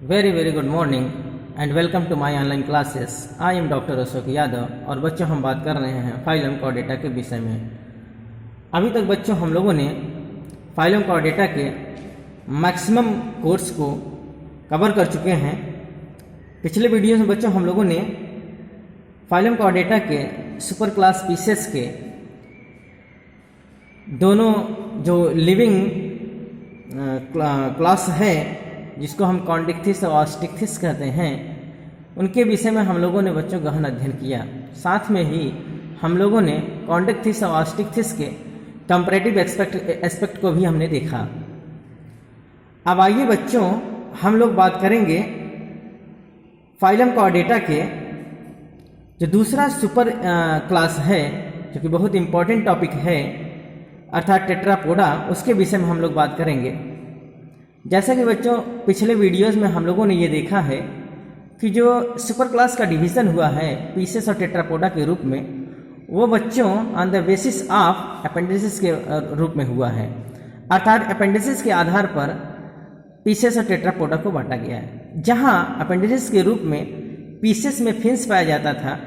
Very good morning and welcome to my online classes. I am doctor Ashok Yadav और बच्चों हम बात कर रहे हैं फाइलम कॉर्डेटा के विषय में। अभी तक बच्चों हम लोगों ने फाइलम कॉर्डेटा के मैक्सिमम कोर्स को कवर कर चुके हैं। पिछले वीडियो में बच्चों हम लोगों ने फाइलम कॉर्डेटा के सुपर क्लास स्पीसीज के दोनों जो लिविंग क्लास है जिसको हम कॉन्डिक्थिस और ऑस्टिक्थिस कहते हैं, उनके विषय में हम लोगों ने बच्चों गहन अध्ययन किया। साथ में ही हम लोगों ने कॉन्डिक्थिस और ऑस्टिक्थिस के कंपैरेटिव एस्पेक्ट को भी हमने देखा। अब आइए बच्चों हम लोग बात करेंगे फाइलम कॉर्डेटा के जो दूसरा सुपर क्लास है, जो कि बहुत इंपॉर्टेंट टॉपिक है, अर्थात टेट्रापोडा, उसके विषय में हम लोग बात करेंगे। जैसा कि बच्चों पिछले वीडियोस में हम लोगों ने ये देखा है कि जो सुपर क्लास का डिवीज़न हुआ है पीसेस और टेट्रापोडा के रूप में, वो बच्चों on the basis of appendices के रूप में हुआ है। अर्थात अपेंडिसेस के आधार पर पीसेस और टेट्रापोडा को बांटा गया है। जहाँ अपेंडिसेस के रूप में पीसेस में फिन्स पाया जाता था,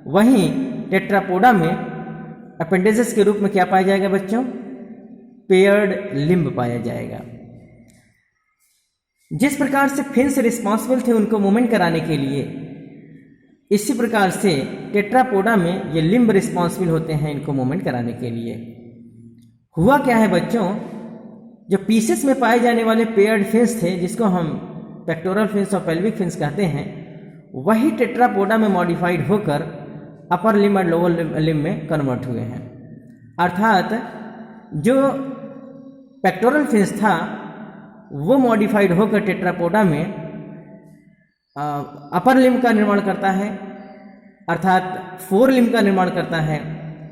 वहीं टेट्रापोडा में अपेंडिसेस के रूप में क्या पाया जाएगा बच्चों? पेयर्ड लिम्ब पाया जाएगा। जिस प्रकार से फिन्स रिस्पॉन्सिबल थे उनको मूवमेंट कराने के लिए, इसी प्रकार से टेट्रापोडा में ये लिम्ब रिस्पॉन्सिबल होते हैं इनको मूवमेंट कराने के लिए। हुआ क्या है बच्चों, जो पीसेस में पाए जाने वाले पेयर्ड फिन्स थे, जिसको हम पेक्टोरल फिन्स और पेल्विक फिन्स कहते हैं, वही टेट्रापोडा में मॉडिफाइड होकर अपर लिम्ब और लोअर लिम्ब में कन्वर्ट हुए हैं। अर्थात जो पेक्टोरल फिन्स था वो मॉडिफाइड होकर टेट्रापोडा में अपर लिम्ब का निर्माण करता है, अर्थात फोर लिम्ब का निर्माण करता है।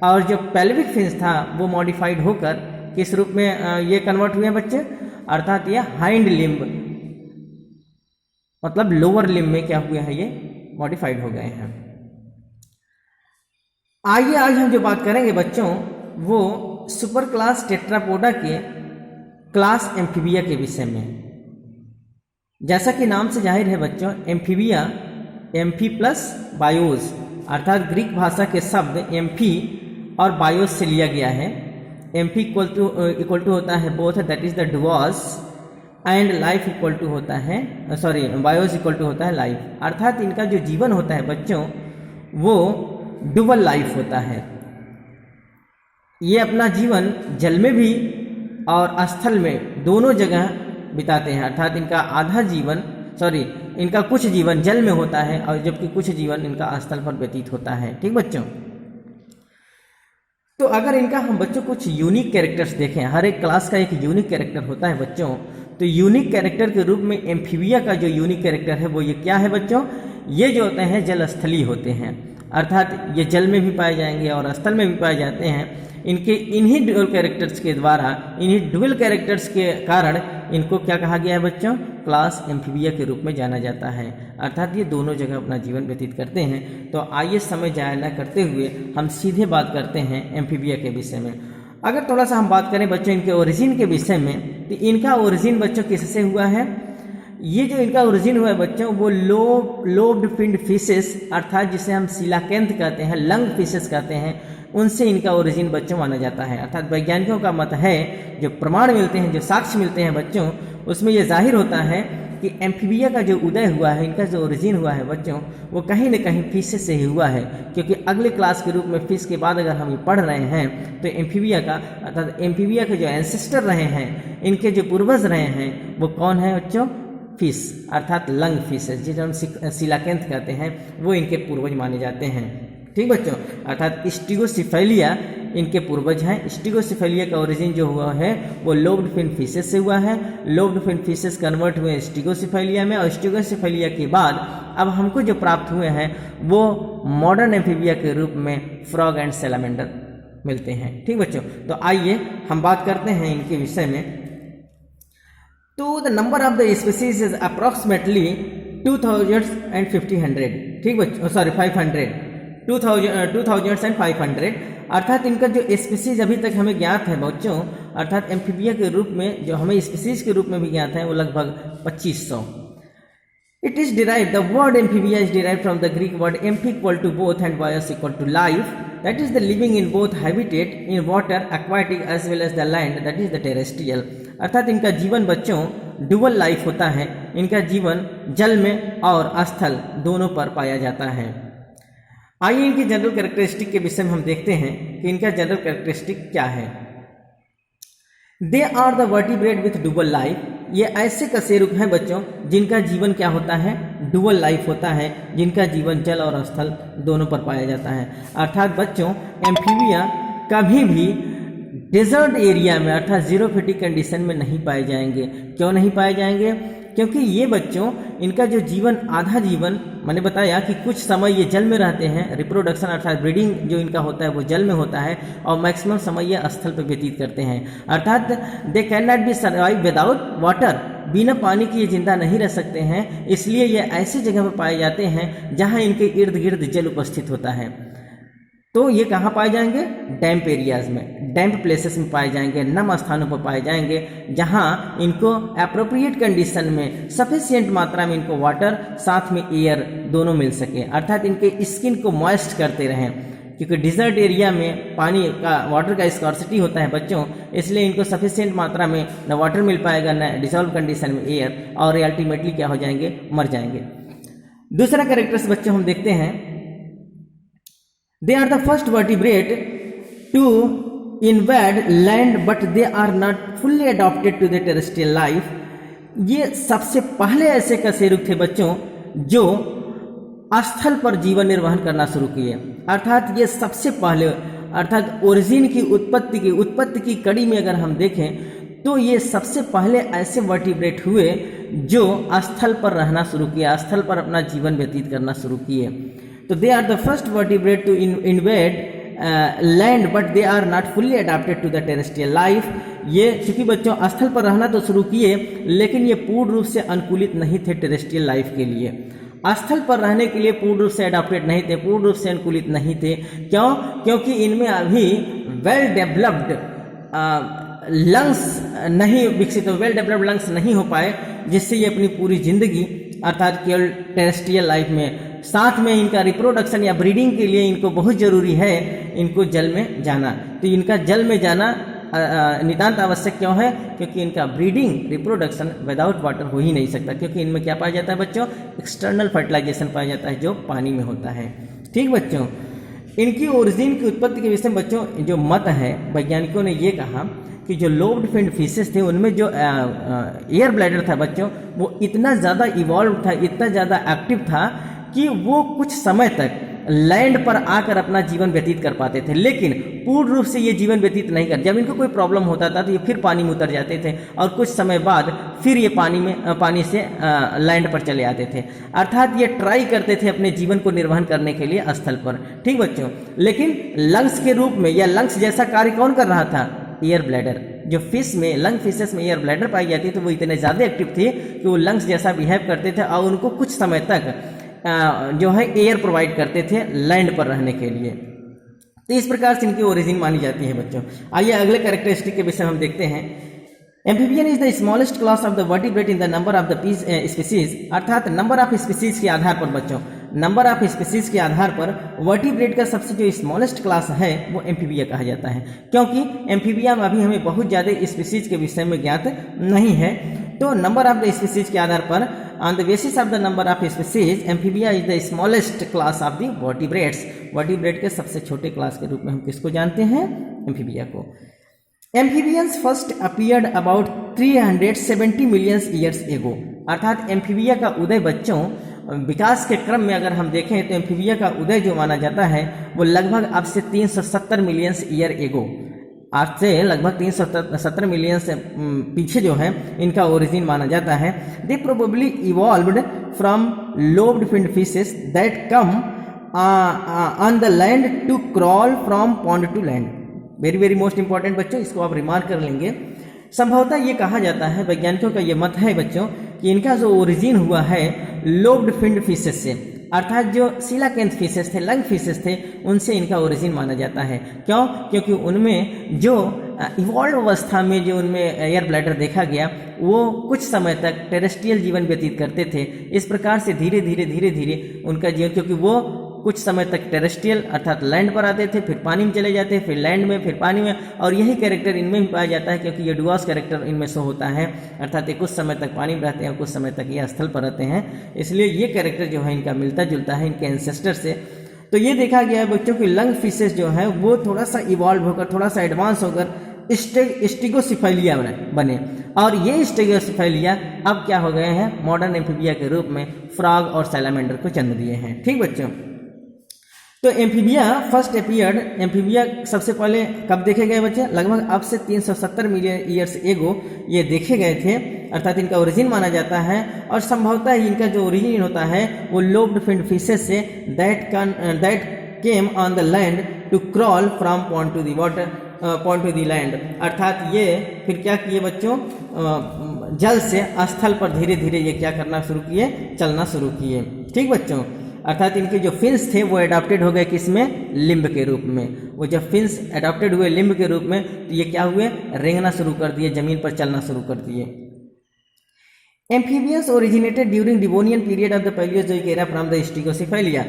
और जो पेल्विक फिन्स था वो मॉडिफाइड होकर किस रूप में ये कन्वर्ट हुए हैं बच्चे? अर्थात ये हाइंड लिम्ब, मतलब लोअर लिम्ब में क्या हुए हैं, ये मॉडिफाइड हो गए हैं। आइए आज हम जो बात करेंगे बच्चों, वो सुपर क्लास टेट्रापोडा के क्लास एम्फीबिया के विषय में। जैसा कि नाम से जाहिर है बच्चों, एम्फीबिया एम्फी प्लस बायोस, अर्थात ग्रीक भाषा के शब्द एम्फी और बायोस से लिया गया है। एम्फी इक्वल टू होता है बोथ, दैट इज द डुआस, एंड लाइफ इक्वल टू होता है, बायोस इक्वल टू होता है लाइफ। अर्थात इनका जो जीवन होता है बच्चों वो डुअल लाइफ होता है। ये अपना जीवन जल में भी और स्थल में दोनों जगह बिताते हैं। अर्थात इनका आधा जीवन इनका कुछ जीवन जल में होता है और जबकि कुछ जीवन इनका स्थल पर व्यतीत होता है। ठीक बच्चों, तो अगर इनका हम बच्चों कुछ यूनिक कैरेक्टर्स देखें, हर एक क्लास का एक यूनिक कैरेक्टर होता है बच्चों, तो यूनिक कैरेक्टर के रूप में एम्फीबिया का जो यूनिक कैरेक्टर है वो ये क्या है बच्चों? ये जो होते हैं जल स्थलीय होते हैं। अर्थात ये जल में भी पाए जाएंगे और स्थल में भी पाए जाते हैं। इन्हीं ड्यूअल कैरेक्टर्स के द्वारा, इन्हीं ड्यूअल कैरेक्टर्स के कारण इनको क्या कहा गया है बच्चों? क्लास एम्फीबिया के रूप में जाना जाता है। अर्थात ये दोनों जगह अपना जीवन व्यतीत करते हैं। तो आइए समय जाया न करते हुए हम सीधे बात करते हैं एम्फीबिया के विषय में। अगर थोड़ा सा हम बात करें बच्चों इनके ओरिजिन के विषय में, तो इनका ओरिजिन बच्चों किससे हुआ है? ये जो इनका ओरिजिन हुआ है बच्चों वो लोब्ड फिन्ड फिशेस, अर्थात जिसे हम सीलाकेंथ कहते हैं, लंग फिशेस कहते हैं, उनसे इनका ओरिजिन बच्चों माना जाता है। अर्थात वैज्ञानिकों का मत है, जो प्रमाण मिलते हैं, जो साक्ष्य मिलते हैं बच्चों, उसमें ये जाहिर होता है कि एम्फीबिया का जो उदय हुआ है, इनका जो ओरिजिन हुआ है बच्चों, वो कहीं न कहीं फिशेस से ही हुआ है। क्योंकि अगले क्लास के रूप में फिश के बाद अगर हम ये पढ़ रहे हैं तो एम्फीबिया का, अर्थात एम्फीबिया के जो एंसेस्टर रहे हैं, इनके जो पूर्वज रहे हैं, वो कौन है बच्चों? फिश, अर्थात लंग फिशेस, जिसे हम सीलाकेंथ कहते हैं, वो इनके पूर्वज माने जाते हैं। ठीक बच्चों, अर्थात स्टिगोसिफेलिया इनके पूर्वज हैं। स्टिगोसिफेलिया का ओरिजिन जो हुआ है वो लोब्ड फिन फिशेस से हुआ है। लोब्ड फिन फिशेस कन्वर्ट हुए स्टिगोसिफेलिया में, और स्टिगोसिफेलिया के बाद अब हमको जो प्राप्त हुए हैं वो मॉडर्न एम्फीबिया के रूप में फ्रॉग एंड सैलामेंडर मिलते हैं। ठीक बच्चों, तो आइए हम बात करते हैं इनके विषय में। तो the number of the species is approximately 2000 ठीक बच्चों, 500, 2500। अर्थात इनका जो स्पीसीज अभी तक हमें ज्ञात है बच्चों, अर्थात एम्फीबिया के रूप में जो हमें स्पीसीज के रूप में भी ज्ञात है, वो लगभग 2500। It is derived, the word amphibia is derived from the Greek word amphi equal to both and bios equal to life, that is the living in both habitat, in water, aquatic as well as the land, that is the terrestrial. अर्थात इनका जीवन बच्चों dual life होता है, इनका जीवन जल में और स्थल दोनों पर पाया जाता है। आइए इनकी जनरल कैरेक्टरिस्टिक के विषय में हम देखते हैं कि इनका जनरल कैरेक्टरिस्टिक क्या है। They are the vertebrate with dual life, ये ऐसे कशेरुक हैं बच्चों जिनका जीवन क्या होता है, डुअल लाइफ होता है, जिनका जीवन जल और स्थल दोनों पर पाया जाता है। अर्थात बच्चों एम्फीबिया कभी भी डेजर्ट एरिया में अर्थात जीरोफिटिक कंडीशन में नहीं पाए जाएंगे। क्यों नहीं पाए जाएंगे? क्योंकि ये बच्चों इनका जो जीवन आधा जीवन मैंने बताया कि कुछ समय ये जल में रहते हैं, रिप्रोडक्शन अर्थात ब्रीडिंग जो इनका होता है वो जल में होता है, और मैक्सिमम समय ये स्थल पर व्यतीत करते हैं। अर्थात they can not be survive without water, बिना पानी के ये जिंदा नहीं रह सकते हैं, इसलिए ये ऐसी जगह पर पाए जाते हैं जहाँ इनके इर्द गिर्द जल उपस्थित होता है। तो ये कहाँ पाए जाएंगे? डैम्प एरियाज में, डैम्प प्लेसेस में पाए जाएंगे, नम स्थानों पर पाए जाएंगे, जहाँ इनको अप्रोप्रिएट कंडीशन में सफिशिएंट मात्रा में इनको वाटर साथ में एयर दोनों मिल सके, अर्थात इनके स्किन को मॉइस्ट करते रहें, क्योंकि डिजर्ट एरिया में पानी का वाटर का स्कॉर्सिटी होता है बच्चों, इसलिए इनको सफिशिएंट मात्रा में न वाटर मिल पाएगा न डिसॉल्व कंडीशन में एयर, और अल्टीमेटली क्या हो जाएंगे? मर जाएंगे। दूसरा कैरेक्टर्स बच्चों हम देखते हैं, they are the first vertebrate to invade land but they are not fully adapted to the terrestrial life। ये सबसे पहले ऐसे कशेरुक थे बच्चों जो स्थल पर जीवन निर्वहन करना शुरू किए, अर्थात ये सबसे पहले, अर्थात ओरिजिन की उत्पत्ति की कड़ी में अगर हम देखें तो ये सबसे पहले ऐसे वर्टिब्रेट हुए जो स्थल पर रहना शुरू किया, स्थल पर अपना जीवन व्यतीत करना शुरू किए। तो they are the first vertebrate to invade land but they are not fully adapted to the terrestrial life. ये चूंकि बच्चों स्थल पर रहना तो शुरू किए, लेकिन ये पूर्ण रूप से अनुकूलित नहीं थे टेरेस्ट्रियल लाइफ के लिए। स्थल पर रहने के लिए पूर्ण रूप से अडेप्टेड नहीं थे, पूर्ण रूप से अनुकूलित नहीं थे। क्यों? क्योंकि इनमें अभी वेल डेवलप्ड लंग्स नहीं विकसित हो, वेल डेवलप्ड लंग्स नहीं हो पाए, जिससे ये अपनी पूरी जिंदगी अर्थात केवल टेरेस्ट्रियल लाइफ में, साथ में इनका रिप्रोडक्शन या ब्रीडिंग के लिए इनको बहुत जरूरी है इनको जल में जाना। तो इनका जल में जाना नितांत आवश्यक क्यों है? क्योंकि इनका ब्रीडिंग रिप्रोडक्शन विदाउट वाटर हो ही नहीं सकता, क्योंकि इनमें क्या पाया जाता है बच्चों? एक्सटर्नल फर्टिलाइजेशन पाया जाता है जो पानी में होता है। ठीक बच्चों, इनकी ओरिजिन की उत्पत्ति के विषय में बच्चों जो मत है, वैज्ञानिकों ने ये कहा कि जो लोब्ड फिन्ड फिशेस थे उनमें जो एयर ब्लैडर था बच्चों, वो इतना ज़्यादा इवॉल्व था, इतना ज़्यादा एक्टिव था कि वो कुछ समय तक लैंड पर आकर अपना जीवन व्यतीत कर पाते थे, लेकिन पूर्ण रूप से ये जीवन व्यतीत नहीं कर। जब इनको कोई प्रॉब्लम होता था तो ये फिर पानी में उतर जाते थे, और कुछ समय बाद फिर ये पानी से लैंड पर चले आते थे। अर्थात ये ट्राई करते थे अपने जीवन को निर्वहन करने के लिए स्थल पर। ठीक बच्चों, लेकिन लंग्स के रूप में या लंग्स जैसा कार्य कौन कर रहा था? Air bladder. जो फिश में, लंग फिशेस में एयर ब्लैडर पाई जाती थी, वो इतने ज़्यादा एक्टिव थे कि वो लंग्स जैसा बिहेव करते थे, और उनको कुछ समय तक जो है एयर प्रोवाइड करते थे लैंड पर रहने के लिए। तो इस प्रकार से इनकी ओरिजिन मानी जाती है बच्चों। आइए अगले कैरेक्टरिस्टिक के विषय हम देखते हैं। Amphibian is the smallest class of the vertebrate in the number of the species, अर्थात नंबर ऑफ स्पीसीज के आधार पर बच्चों, नंबर ऑफ स्पीसीज के आधार पर वर्टिब्रेट का सबसे जो स्मॉलेस्ट क्लास है वो एम्फीबिया कहा जाता है, क्योंकि एम्फीबिया में अभी हमें बहुत ज़्यादा स्पीसीज के विषय में ज्ञात नहीं है। तो नंबर ऑफ द स्पीसीज के आधार पर, on the basis of the number of species, amphibia is the smallest class of the vertebrates. Vertebrate के सबसे छोटे क्लास के रूप में हम किसको जानते हैं? एम्फीबिया को। Amphibians first appeared about 370 million years ago, अर्थात एम्फीबिया का उदय बच्चों विकास के क्रम में अगर हम देखें तो एम्फीबिया का उदय जो माना जाता है वो लगभग अब से 370 मिलियन ईयर एगो, आज से लगभग 370 मिलियन से पीछे जो है इनका ओरिजिन माना जाता है। They probably evolved from lobed finned fishes that come on the land to crawl from pond to land. Very very most important बच्चों, इसको आप रिमार्क कर लेंगे। संभवतः ये कहा जाता है, वैज्ञानिकों का ये मत है बच्चों, कि इनका जो ओरिजिन हुआ है लोब्ड फिन्ड फिशेस से। अर्थात जो सीलाकेंथ फिशेस थे, लंग फिशेस थे, उनसे इनका ओरिजिन माना जाता है। क्यों? क्योंकि उनमें जो इवॉल्व अवस्था में जो उनमें एयर ब्लैडर देखा गया वो कुछ समय तक टेरेस्ट्रियल जीवन व्यतीत करते थे। इस प्रकार से धीरे धीरे उनका जीवन, क्योंकि वो कुछ समय तक टेरेस्ट्रियल अर्थात लैंड पर आते थे, फिर पानी में चले जाते, फिर लैंड में, फिर पानी में, और यही कैरेक्टर इनमें भी पाया जाता है, क्योंकि ये डुआस कैरेक्टर इनमें शो होता है, अर्थात ये कुछ समय तक पानी में रहते हैं और कुछ समय तक ये स्थल पर रहते हैं। इसलिए ये कैरेक्टर जो है इनका मिलता जुलता है इनके एंसेस्टर से। तो ये देखा गया है बच्चों की लंग फिशेस जो है वो थोड़ा सा इवॉल्व होकर, थोड़ा सा एडवांस होकर स्टिगोसिफेलिया बने, और ये स्टिगोसिफेलिया अब क्या हो गए हैं, मॉडर्न एम्फीबिया के रूप में फ्रॉग और सैलामेंडर को जन्म दिए हैं। ठीक बच्चों, तो एम्फीबिया फर्स्ट अपीयर्ड, एम्फीबिया सबसे पहले कब देखे गए बच्चे? लगभग अब से 370 मिलियन ईयर्स एगो ये देखे गए थे, अर्थात इनका ओरिजिन माना जाता है। और संभवतः इनका जो ओरिजिन होता है वो लोब्ड फिन्ड फिशेस से that came on the land to crawl from pond to the water, point to the land, अर्थात ये फिर क्या किए बच्चों, जल से स्थल पर धीरे धीरे ये क्या करना शुरू किए, चलना शुरू किए। ठीक बच्चों, अर्थात इनके जो फिन्स थे वो एडॉप्टेड हो गए किसमें, लिम्ब के रूप में। वो जब फिन्स एडॉप्टेड हुए लिम्ब के रूप में तो ये क्या हुए, रेंगना शुरू कर दिए, जमीन पर चलना शुरू कर दिए। Amphibians originated during Devonian period of the Paleozoic era from the Stegocephalia.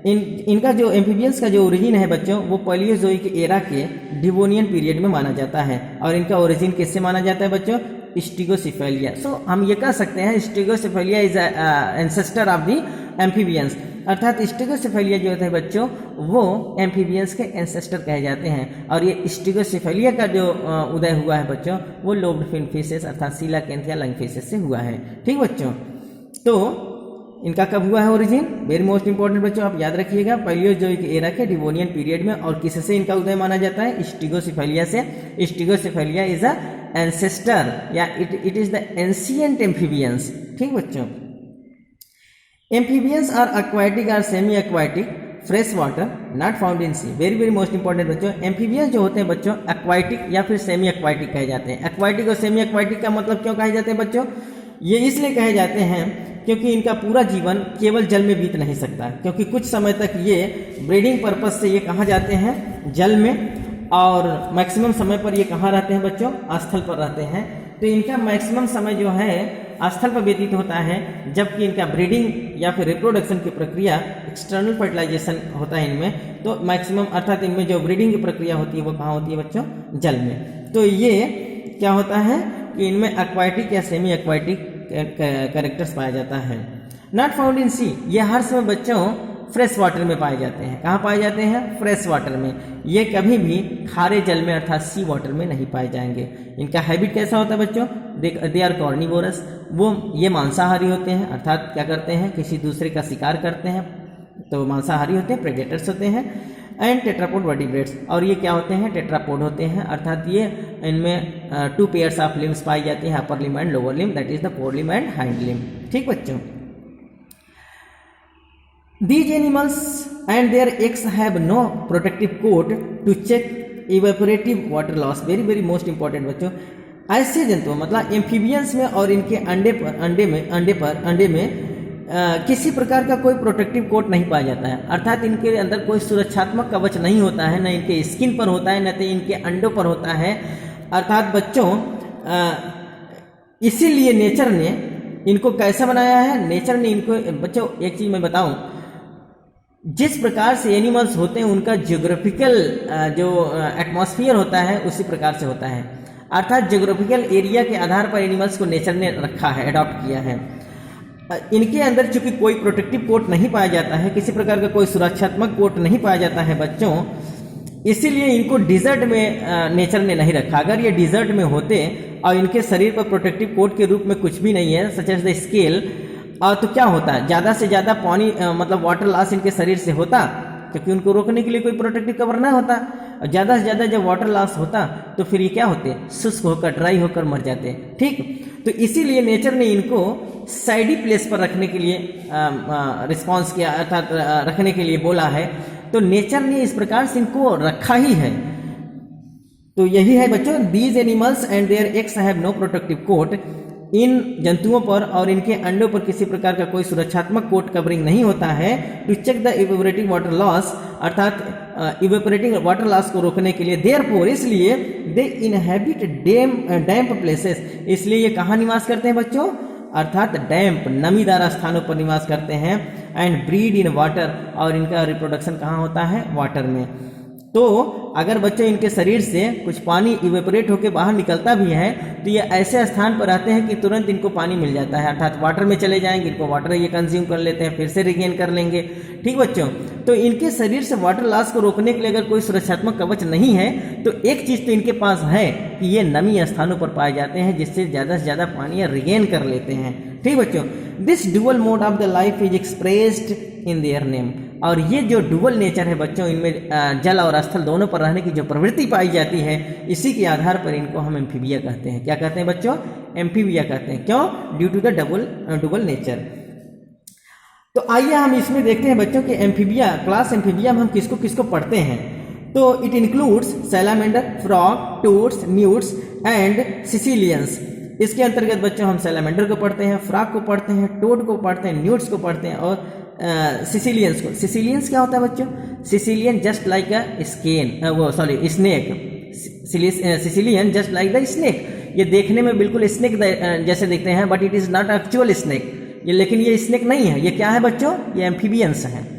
इनका जो एम्फीबियंस का जो ओरिजिन है बच्चों वो पैलियोजोइक एरा के डिवोनियन पीरियड में माना जाता है, और इनका ओरिजिन किससे माना जाता है बच्चों, स्टिगोसिफेलिया। सो हम ये कह सकते हैं Stegocephalia is ancestor of the amphibians, अर्थात स्टिगोसिफेलिया जो है बच्चों वो एम्फीबियंस के एंसेस्टर कहे जाते हैं। और ये स्टिगोसिफेलिया का जो उदय हुआ है बच्चों वो लोब्ड फिन फिशेस अर्थात सीलाकेंथ या लंग फिशेस से हुआ है। ठीक बच्चों, तो इनका कब हुआ है ओरिजिन, वेरी मोस्ट इंपॉर्टेंट बच्चों आप याद रखिएगा, पैलियोजोइक एरा के डिवोनियन पीरियड में। और किससे इनका उदय माना जाता है, स्टिगोसिफेलिया से। स्टिगोसिफेलिया इज अ एंसेस्टर या it is the ancient amphibians. ठीक बच्चों, एम्फीबियंस आर एक्वाटिक और semi aquatic fresh water not found in sea. Very very most important बच्चों, एम्फीबियंस जो होते हैं बच्चों एक्वाटिक या फिर सेमी एक्वाटिक कहे जाते हैं। एक्वाटिक और सेमी एक्वाटिक का मतलब क्यों कहे जाते हैं बच्चों, ये इसलिए कहे जाते हैं क्योंकि इनका पूरा जीवन केवल जल में बीत नहीं सकता, क्योंकि कुछ समय तक ये ब्रीडिंग पर्पस से ये कहाँ जाते हैं, जल में, और मैक्सिमम समय पर ये कहाँ रहते हैं बच्चों, स्थल पर रहते हैं। तो इनका मैक्सिमम समय जो है स्थल पर व्यतीत होता है, जबकि इनका ब्रीडिंग या फिर रिप्रोडक्शन की प्रक्रिया, एक्सटर्नल फर्टिलाइजेशन होता है इनमें, तो मैक्सिमम अर्थात इनमें जो ब्रीडिंग की प्रक्रिया होती है वो कहाँ होती है बच्चों, जल में। तो ये क्या होता है कि इनमें एक्वाटिक या सेमी एक्वाटिक कैरेक्टर्स पाया जाता है। नॉट फाउंड इन सी, ये हर समय बच्चों फ्रेश वाटर में पाए जाते हैं। कहाँ पाए जाते हैं, फ्रेश वाटर में। ये कभी भी खारे जल में अर्थात सी वाटर में नहीं पाए जाएंगे। इनका हैबिट कैसा होता है बच्चों, दे आर कार्निवोरस, वो ये मांसाहारी होते हैं, अर्थात क्या करते हैं, किसी दूसरे का शिकार करते हैं, तो मांसाहारी होते हैं, प्रेडेटर्स होते हैं। एंड टेट्रापोड वर्टिब्रेट्स, और ये क्या होते हैं, टेट्रापोड होते हैं, अर्थात ये इनमें 2 पेयर्स ऑफ लिम्स पाई जाती हैं, upper limb and lower limb, that is the fore limb and hind limb. ठीक बच्चों, these animals and their eggs have no protective coat to check evaporative water loss. Very very most important बच्चों, ऐसे जंतु मतलब amphibians में और इनके अंडे में किसी प्रकार का कोई प्रोटेक्टिव कोट नहीं पाया जाता है, अर्थात इनके अंदर कोई सुरक्षात्मक कवच नहीं होता है, न इनके स्किन पर होता है, न तो इनके अंडों पर होता है। अर्थात बच्चों इसीलिए नेचर ने इनको कैसा बनाया है, नेचर ने इनको बच्चों एक चीज मैं बताऊं, जिस प्रकार से एनिमल्स होते हैं उनका जियोग्राफिकल जो एटमॉस्फेयर होता है उसी प्रकार से होता है, अर्थात जियोग्राफिकल एरिया के आधार पर एनिमल्स को नेचर ने रखा है, अडॉप्ट किया है। इनके अंदर चूंकि कोई प्रोटेक्टिव कोट नहीं पाया जाता है, किसी प्रकार का कोई सुरक्षात्मक कोट नहीं पाया जाता है बच्चों, इसीलिए इनको डिजर्ट में नेचर ने नहीं रखा। अगर ये डिजर्ट में होते और इनके शरीर पर प्रोटेक्टिव कोट के रूप में कुछ भी नहीं है, सच एज द स्केल, तो क्या होता है, ज़्यादा से ज़्यादा पानी मतलब वाटर लॉस इनके शरीर से होता, क्योंकि उनको रोकने के लिए कोई प्रोटेक्टिव कवर ना होता। और ज़्यादा से ज़्यादा जब वाटर लॉस होता तो फिर ये क्या होते, शुष्क होकर, ड्राई होकर मर जाते। ठीक, तो इसीलिए नेचर ने इनको साइडी प्लेस पर रखने के लिए रिस्पॉन्स किया, अर्थात रखने के लिए बोला है। तो नेचर ने इस प्रकार से इनको रखा ही है। तो यही है बच्चों, these animals and their eggs have no protective coat इन जंतुओं पर और इनके अंडों पर किसी प्रकार का कोई सुरक्षात्मक कोट कवरिंग नहीं होता है to check the evaporating water loss, अर्थात इवेपोरेटिंग वाटर लॉस को रोकने के लिए, देयरफॉर इसलिए दे इनहेबिट डैम्प प्लेसेस, इसलिए ये कहाँ निवास करते हैं बच्चों, अर्थात डैम्प नमीदार स्थानों पर निवास करते हैं, एंड ब्रीड इन वाटर, और इनका रिप्रोडक्शन कहाँ होता है, वाटर में। तो अगर बच्चों इनके शरीर से कुछ पानी इवेपोरेट होकर बाहर निकलता भी है तो ये ऐसे स्थान पर आते हैं कि तुरंत इनको पानी मिल जाता है, अर्थात वाटर में चले जाएंगे, इनको वाटर ये कंज्यूम कर लेते हैं, फिर से रिगेन कर लेंगे। ठीक बच्चों, तो इनके शरीर से वाटर लॉस को रोकने के लिए अगर कोई सुरक्षात्मक कवच नहीं है तो एक चीज़ तो इनके पास है कि ये नमी स्थानों पर पाए जाते हैं, जिससे ज़्यादा से ज़्यादा पानी या रिगेन कर लेते हैं। ठीक बच्चों, this dual mode of the life is expressed in their name, और ये जो डुअल नेचर है बच्चों, इनमें जल और स्थल दोनों पर रहने की जो प्रवृत्ति पाई जाती है, इसी के आधार पर इनको हम एम्फीबिया कहते हैं। क्या कहते हैं बच्चों, एम्फीबिया कहते हैं। क्यों, due to the dual nature. तो आइए हम इसमें देखते हैं बच्चों कि एम्फीबिया, क्लास एम्फीबिया में हम किसको किसको पढ़ते हैं। तो it includes salamander, frog, toads, newts and caecilians. इसके अंतर्गत बच्चों हम सैलामेंडर को पढ़ते हैं, फ्रॉग को पढ़ते हैं, टोड को पढ़ते हैं, न्यूट्स को पढ़ते हैं, और सिसिलियंस को। सिसिलियंस क्या होता है बच्चों, Sicilian just like a snake, Sicilian just like the snake, ये देखने में बिल्कुल स्नेक जैसे दिखते हैं, but it is not actual snake, ये लेकिन ये स्नेक नहीं है। ये क्या है बच्चों, ये एम्फीबियंस हैं,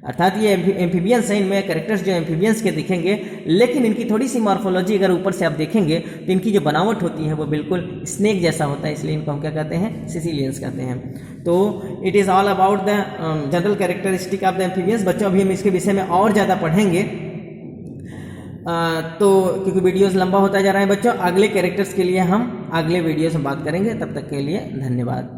अर्थात ये एम्फीबियंस हैं। इनमें कैरेक्टर्स जो एम्फीबियंस के दिखेंगे, लेकिन इनकी थोड़ी सी मॉर्फोलॉजी अगर ऊपर से आप देखेंगे तो इनकी जो बनावट होती है वो बिल्कुल स्नेक जैसा होता है, इसलिए इनको हम क्या कहते हैं, सिसिलियंस कहते हैं। तो it is all about the general characteristic of the amphibians. बच्चों अभी हम इसके विषय में और ज़्यादा पढ़ेंगे, तो क्योंकि वीडियोस लंबा होता जा रहा है बच्चों, अगले कैरेक्टर्स के लिए हम अगले वीडियोस में बात करेंगे। तब तक के लिए धन्यवाद।